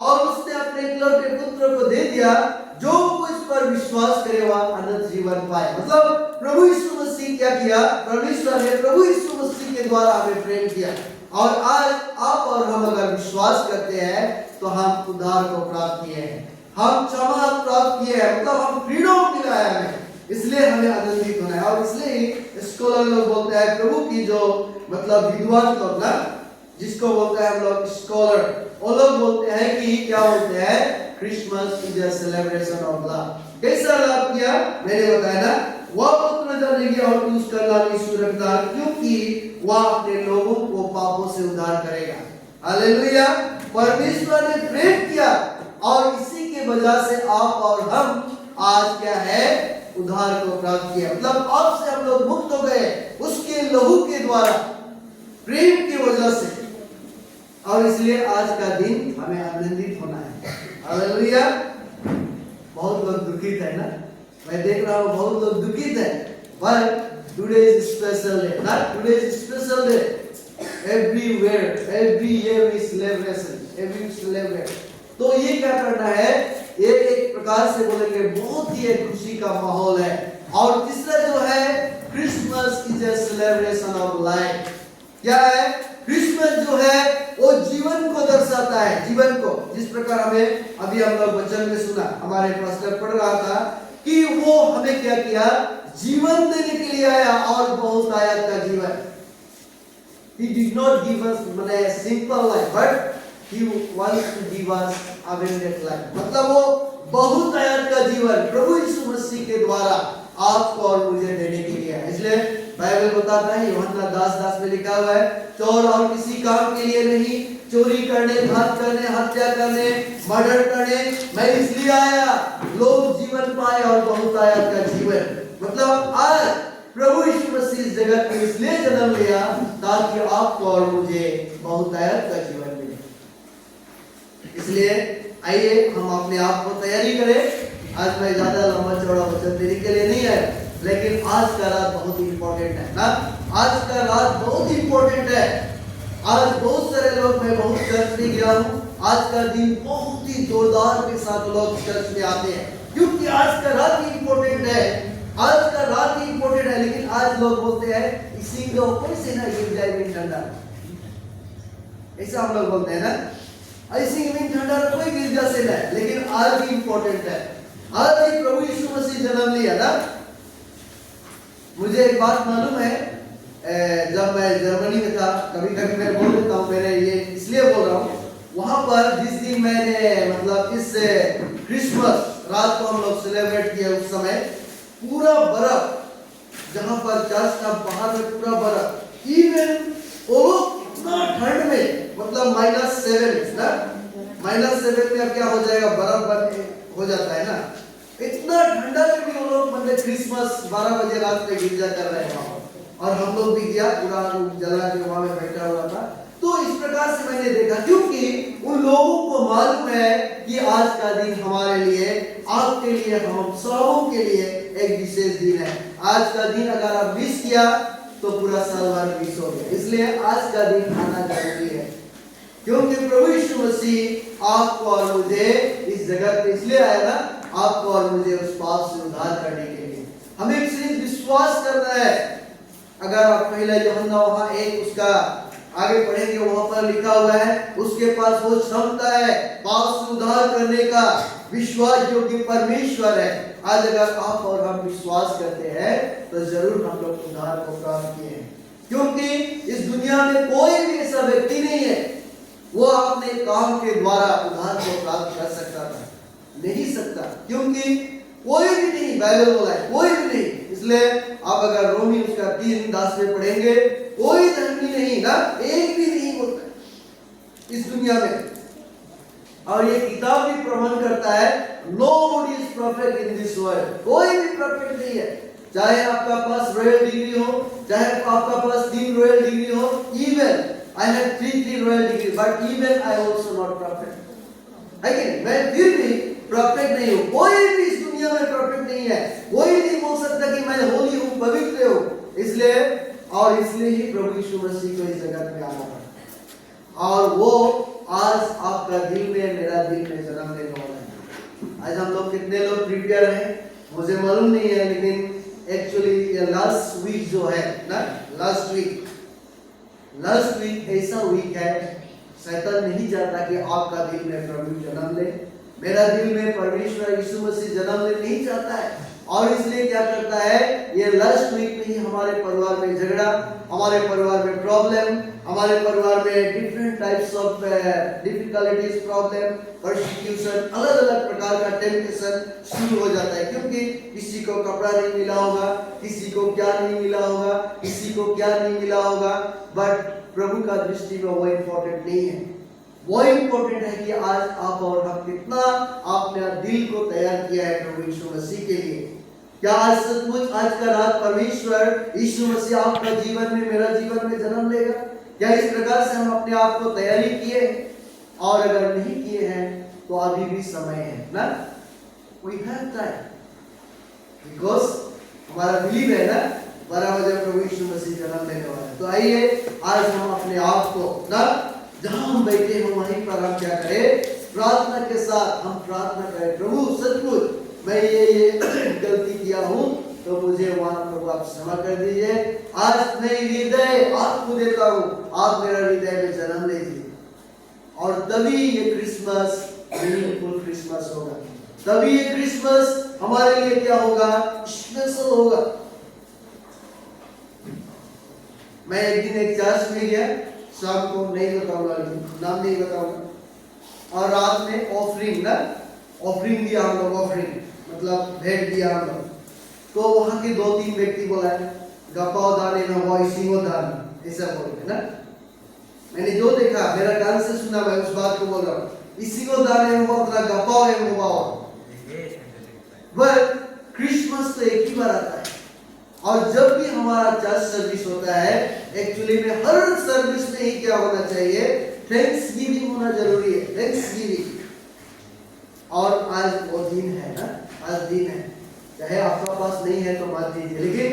और उसने अपने इकलौते पुत्र को दे दिया, जो उस पर विश्वास करे वह अनंत जीवन पाए। मतलब प्रभु यीशु मसीह क्या किया, परमेश्वर ने प्रभु यीशु मसीह के द्वारा हमें प्रेम किया, और आज आप और हम अगर विश्वास करते हैं तो हम उद्धार को प्राप्त किए हैं, हम क्षमा प्राप्त किए हैं, मतलब हम फ्रीडम मिला है हमें, इसलिए हमें आनंदित होना है। और इसलिए स्कॉलर लोग बोलते हैं प्रभु की जो मतलब विद्वान लोग ना, जिसको बोलते हैं हम लोग स्कॉलर, वो लोग बोलते हैं कि क्या बोलते हैं, Christmas is a celebration of love. कैसा लव किया, मैंने बताया ना, वह पुत्र जन्म लिया और उसका नाम यीशु रखा, क्योंकि वह अपने लोगों को पापों से उद्धार करेगा। हालेलुया। परमेश्वर ने प्रेम किया और इसी के वजह से आप और हम आज क्या है, उद्धार को प्राप्त किया। मतलब अब से हम लोग मुक्त हो गए उसके लहू के द्वारा, प्रेम की वजह से, और इसलिए आज का दिन हमें आनंदित होना है। हालेलुया। बहुत लोग दुखित है ना, मैं देख रहा हूँ बहुत लोग दुखित है, but today is special day, not today is special day, everywhere, every year we celebration, every celebrate। तो ये क्या करना है, एक प्रकार से बोलेंगे बहुत ही एक खुशी का माहौल है। और तीसरा जो है, Christmas is a celebration of life. क्या है, क्रिसमस जो है वो जीवन को दर्शाता है, जीवन को, जिस प्रकार हमें अभी हम लोग वचन में सुना, हमारे पास्टर पढ़ रहा था कि वो हमें क्या किया, जीवन देने के लिए आया, और बहुत आयत का जीवन। He did not give us a simple life, but He wants to give us abundant life। मतलब वो बहुत आयत का जीवन प्रभु यीशु मसीह के द्वारा आपको और मुझे देने के लिए है। इसलिए बाइबल बताता है, यूहन्ना 10:10 में लिखा हुआ है, चोर और किसी काम के लिए नहीं, चोरी करने, घात करने, हत्या करने, मर्डर करने मैं इसलिए आया, लोग जीवन पाए और बहुत आयत का जीवन। मतलब आज प्रभु यीशु मसीह इस जगत में इसलिए जन्म लिया ताकि आपको और मुझे बहुत आयत का जीवन मिले। इसलिए आइए हम अपने आप को तैयारी करें। आज मैं ज्यादा लंबा चौड़ा वचन देने के लिए नहीं है, लेकिन आज का रात बहुत इंपॉर्टेंट है ना, आज का रात बहुत इंपॉर्टेंट है। आज बहुत सारे लोग, मैं बहुत चर्च में गया हूँ, आज का दिन बहुत ही जोरदार के साथ लोग चर्च में आते हैं, क्योंकि आज का रात ही इंपॉर्टेंट है, आज का रात ही इंपॉर्टेंट है। लेकिन आज लोग बोलते हैं इसी को कैसे ना गिर जाए विन ठंडा, ऐसा हम लोग बोलते हैं ना, ऐसी विन ठंडा कोई गिर जा से ना, लेकिन आज ही इंपॉर्टेंट है, आज ही प्रभु यीशु मसीह जन्म लिया ना। मुझे एक बात मालूम है, जब मैं जर्मनी में था, कभी कभी मैं बोल देता हूँ, मैंने ये इसलिए बोल रहा हूँ, वहां पर जिस दिन मैंने मतलब इस क्रिसमस रात को हम लोग सेलिब्रेट किया, उस समय पूरा बर्फ, जहां पर चर्च का बाहर में पूरा बर्फ, इवन वो इतना ठंड में, मतलब -7 ना, -7 में अब क्या हो जाएगा, बर्फ हो जाता है ना, इतना ठंडा में भी वो लोग मतलब क्रिसमस 12 बजे रात में गिरजा कर रहे हैं, और हम लोग भी गया, पूरा जला के वहां में बैठा हुआ था। तो इस प्रकार से मैंने देखा, क्योंकि उन लोगों को मालूम है कि आज का दिन हमारे लिए, आपके लिए, हम सबों के लिए एक विशेष दिन है। आज का दिन अगर आप मिस किया तो पूरा साल भर मिस हो गया, इसलिए आज का दिन आना जरूरी है, क्योंकि प्रभु यीशु मसीह आपको और मुझे इस जगत पे इसलिए आया ना, आपको और मुझे उस पाप से उद्धार करने के लिए। हमें सिर्फ विश्वास करना है। अगर आप पहला यूहन्ना वहां 1 उसका आगे पढ़ेंगे, वहां पर लिखा हुआ है, उसके पास वो क्षमता है पाप से उद्धार करने का, विश्वास योग्य परमेश्वर है। आज अगर आप और हम विश्वास करते हैं तो जरूर हम लोग उद्धार को प्राप्त किए हैं, क्योंकि इस दुनिया में कोई भी ऐसा व्यक्ति नहीं है वो अपने काम के द्वारा उद्धार को प्राप्त कर सकता था, नहीं सकता, क्योंकि कोई भी नहीं, बाइबल बोला है कोई भी नहीं। इसलिए आप अगर रोमी उसका 3:10 में पढ़ेंगे, कोई धर्मी नहीं ना, एक भी नहीं होता इस दुनिया में। और ये किताब भी प्रमाण करता है, nobody is perfect in this world, कोई भी परफेक्ट नहीं है। चाहे आपका पास रॉयल डिग्री हो, चाहे आपका पास 3 रॉयल डिग्री हो, even I have 3 royal degree, but even I also not perfect, है कि मैं फिर भी परफेक्ट नहीं हूं। कोई भी इस दुनिया में परफेक्ट नहीं है, कोई नहीं बोल सकता कि मैं होली हूं, पवित्र हूं। इसलिए ही प्रभु यीशु मसीह को इस जगत में आना पड़ा, और वो आज आपका दिल में मेरा दिल में जन्म लेने वाला है। आज हम लोग कितने लोग प्रिपेयर हैं मुझे मालूम नहीं है, लेकिन एक्चुअली ये लास्ट वीक जो है ना, लास्ट वीक ऐसा वीक है, शैतान नहीं चाहता कि आपका दिल में प्रभु जन्म ले, मेरा दिल में परमेश्वर यीशु मसीह जन्म ले नहीं चाहता है। और इसलिए क्या करता है, ये लास्ट वीक में ही हमारे परिवार में झगड़ा, हमारे परिवार में प्रॉब्लम, हमारे परिवार में different types of difficulties, problem, persecution, अलग अलग प्रकार का टेम्पटेशन शुरू हो जाता है। क्योंकि किसी को कपड़ा नहीं मिला होगा, किसी को क्या नहीं मिला होगा, किसी को क्या नहीं मिला होगा, बट प्रभु का दृष्टि में वो इम्पोर्टेंट नहीं है। वो इम्पोर्टेंट है कि आज आप और हम कितना आपने दिल को तैयार किया है प्रभु यीशु मसीह के लिए। क्या आज सचमुच आज का रात परमेश्वर यीशु मसीह आपका जीवन में, मेरा जीवन में जन्म लेगा? क्या इस प्रकार से हम अपने आप को तैयारी किए? और अगर नहीं किए हैं तो अभी भी समय है ना, वी हैव टाइम, बिकॉज हमारा बिलीव है ना 12 बजे प्रभु यीशु मसीह जन्म लेने वाला है। तो आइए आज हम अपने आप को ना, जहां हम बैठे हैं वहीं पर हम क्या करें, प्रार्थना के साथ हम प्रार्थना करें, प्रभु सचमुच मैं ये गलती किया हूँ तो मुझे वहां प्रभु आप क्षमा कर दीजिए। आज मैं हृदय आपको देता हूँ, आप मेरा हृदय में जन्म लीजिए। और तभी ये क्रिसमस मीनिंगफुल क्रिसमस होगा, तभी ये क्रिसमस हमारे लिए क्या होगा, स्पेशल होगा। मैं एक दिन एक चर्च में गया, शाम को नहीं बताऊंगा, नाम नहीं बताऊंगा, और रात में ऑफरिंग दिया हम लोग, ऑफरिंग मतलब भेंट दिया हम लोग। तो वहां के 2-3 व्यक्ति बोला गपाओ दान न हुआ इसीगो दान, ऐसा बोल ना। मैंने जो देखा मेरा कान से सुना, मैं उस बात को बोल रहा हूँ, इसीगो दान है हुआ अपना गपाओ है हुआ। बट क्रिसमस तो एक ही बार आता है, और जब भी हमारा चर्च सर्विस होता है, एक्चुअली में हर सर्विस में ही क्या होना चाहिए, थैंक्स गिविंग होना जरूरी है, थैंक्स गिविंग। और आज वो दिन है ना, आज दिन है, चाहे आपका पास नहीं है तो मत दीजिए, लेकिन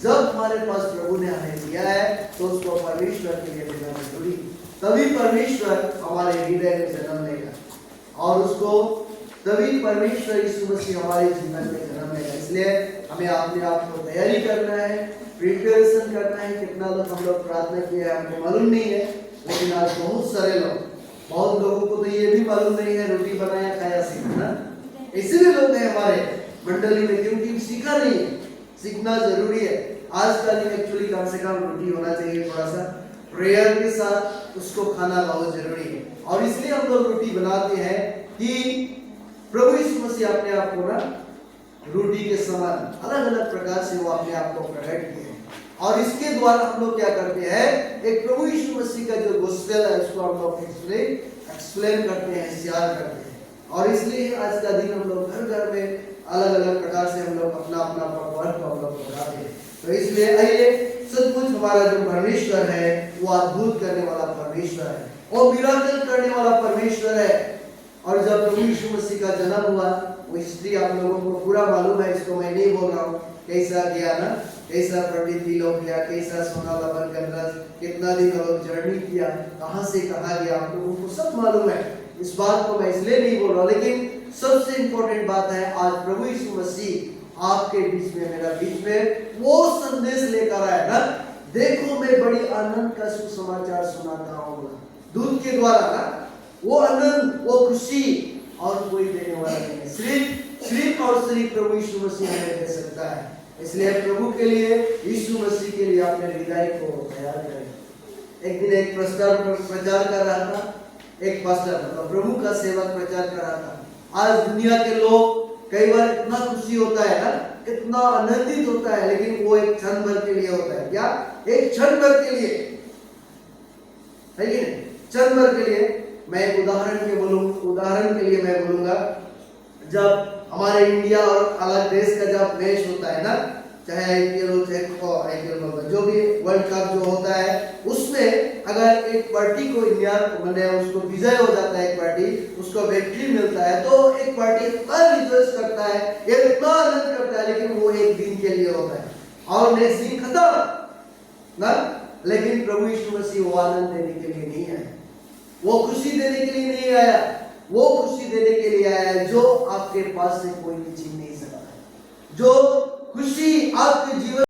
जब हमारे पास प्रभु ने हमें दिया है तो उसको परमेश्वर के लिए देना जरूरी, तभी परमेश्वर हमारे हृदय में जन्म लेगा, और उसको तभी परमेश्वर यीशु मसीह हमारे जीवन में जन्म लेगा। इसलिए हमें अपने आप को तैयारी करना है, प्रिपरेशन करना है। कितना लोग हम लोग प्रार्थना किए हैं हमको मालूम नहीं है, लेकिन आज बहुत लोगों को तो ये भी मालूम नहीं है रोटी बनाया खाया सीखना। ऐसे भी लोग हैं हमारे मंडली में, क्योंकि सीखा नहीं है, सीखना जरूरी है। आज का दिन एक्चुअली कम से कम रोटी होना चाहिए, थोड़ा सा प्रेयर के साथ उसको खाना बहुत जरूरी है। और इसलिए हम लोग रोटी बनाते हैं कि प्रभु यीशु मसीह अपने आप को ना रोटी के समान अलग अलग प्रकार से वो अपने आप को प्रकट किए, और इसके द्वारा हम लोग क्या करते हैं, एक प्रभु यीशु मसीह का जो गोस्पेल है उसको हम लोग एक्सप्लेन करते हैं, शेयर करते हैं। और इसलिए आज का दिन हम लोग घर घर में अलग अलग प्रकार से हम लोग अपना अपना पकवान को हम लोग पकाते हैं। तो इसलिए आइए, सचमुच हमारा जो परमेश्वर है वो अद्भुत करने वाला परमेश्वर है, वो मिराकल करने वाला परमेश्वर है। और जब प्रभु यीशु मसीह का जन्म हुआ, वो हिस्ट्री आप लोगों को पूरा मालूम है, इसको मैं नहीं बोल रहा हूँ, कैसा गया ना, कैसा पंडित भी लोग गया, कैसा सोना लबन गंधरस, कितना दिन लोग जर्नी किया, कहां से कहां गया, आप लोगों को सब मालूम है। इस बात को मैं इसलिए नहीं बोल रहा, लेकिन सबसे इंपॉर्टेंट बात है, आज प्रभु यीशु मसीह आपके बीच में, मेरा बीच में वो संदेश लेकर आया ना, देखो मैं बड़ी आनंद का सुसमाचार सुनाता हूँ, दूध के द्वारा ना, वो आनंद, वो खुशी और कोई देने वाला नहीं है, सिर्फ और सिर्फ प्रभु यीशु मसीह हमें दे सकता है। इसलिए प्रभु के लिए, यीशु मसीह के लिए अपने हृदय को तैयार करें। एक दिन एक प्रचार कर रहा था, एक पास्टर मतलब प्रभु का सेवक प्रचार कर रहा था। आज दुनिया के लोग कई बार इतना खुशी होता है ना, इतना आनंदित होता है, लेकिन वो एक क्षण भर के लिए होता है। क्या? एक क्षण भर के लिए, है कि नहीं? क्षण भर के लिए। मैं एक उदाहरण के लिए मैं बोलूंगा, जब हमारे इंडिया और अलग देश का जब मैच होता है ना, चाहे आईपीएल हो, चाहे जो भी वर्ल्ड कप जो होता है, उसमें अगर एक पार्टी को इंडिया मतलब उसको विजय हो जाता है, एक पार्टी उसको विक्ट्री मिलता है, तो एक पार्टी इतना रिजॉइस करता है, इतना आनंद करता है, लेकिन वो एक दिन के लिए होता है और नेक्स्ट दिन खत्म ना। लेकिन प्रभु यीशु मसीह वो आनंद देने के लिए नहीं है। वो खुशी देने के लिए नहीं आया, वो खुशी देने के लिए आया है जो आपके पास से कोई छीन नहीं सकता, जो खुशी आपके जीवन